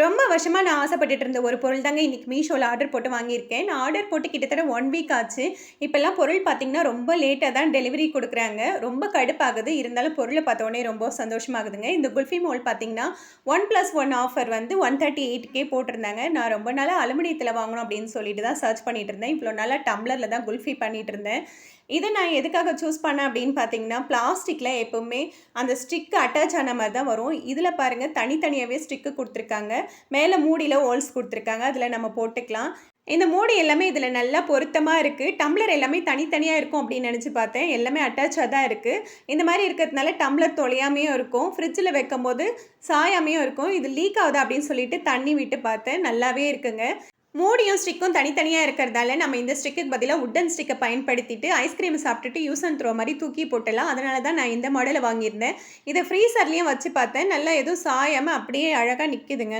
ரொம்ப வருஷமா நான் ஆசைப்பட்டுட்டு இருந்த ஒரு பொருள் தாங்க இன்னைக்கு மீஷோல ஆர்டர் போட்டு வாங்கியிருக்கேன். நான் ஆர்டர் போட்டு கிட்டத்தட்ட 1 வீக் ஆச்சு. இப்பல்லாம் பொருள் பார்த்தீங்கன்னா, ரொம்ப லேட்டா தான் டெலிவரி குடுக்குறாங்க. ரொம்ப கடுப்பாகுது. இருந்தாலும் பொருள பார்த்த உடனே ரொம்ப சந்தோஷமாகுதுங்க. இந்த குல்ஃபி மோல் பார்த்தீங்கன்னா, 1+1 ஆஃபர் வந்து 138க்கே போட்டிருந்தாங்க. நான் ரொம்ப நாளா அலுமினியத்தில வாங்கணும் அப்படின்னு சொல்லிட்டு தான் சர்ச் பண்ணிட்டு இருந்தேன். இவ்வளோ நாளா டம்ளர்ல தான் குல்ஃபி பண்ணிட்டு இருந்தேன். இத நான் எதுக்காக சூஸ் பண்ணேன் அப்படின்னு பார்த்தீங்கன்னா, பிளாஸ்டிக்ல எப்பவுமே அந்த ஸ்டிக் அட்டாச் ஆன மாரி தான் வரும். இதில பாருங்க தனித்தனியாவே ஸ்டிக்கு குடுத்துருக்காங்க. மேல மூடியில ஹோல்ஸ் குடுத்துருக்காங்க. அதில நம்ம போட்டுக்கலாம். இந்த மூடி எல்லாமே இதில நல்லா பொருத்தமா இருக்கு. டம்ளர் எல்லாமே தனித்தனியா இருக்கும் அப்படின்னு நெனச்சு பார்த்தேன். எல்லாமே அட்டாச்சா தான் இருக்கு. இந்த மாரி இருக்கிறதுனால டம்ளர் தொலையாமயும் இருக்கும். ஃப்ரிட்ஜில வைக்கும்போது சாயாமயும் இருக்கும். இது லீக் ஆகுதா அப்படின்னு சொல்லிட்டு தண்ணி விட்டு பார்த்தேன். நல்லாவே இருக்குங்க. மூடியும் ஸ்டிக்கும் தனித்தனியா இருக்கிறதால, நம்ம இந்த ஸ்டிக்குக்கு பதிலா வுட்டன் ஸ்டிக்க பயன்படுத்திட்டு, ஐஸ்கிரீம் சாப்பிட்டுட்டு யூஸ் அண்ட் த்ரோ மாரி தூக்கி போட்டுடலாம். அதனால தான் நான் இந்த மாடல வாங்கியிருந்தேன். இத ஃப்ரீசர்லயும் வச்சு பார்த்தேன். நல்லா எதுவும் சாயாம அப்படியே அழகா நிக்குதுங்க.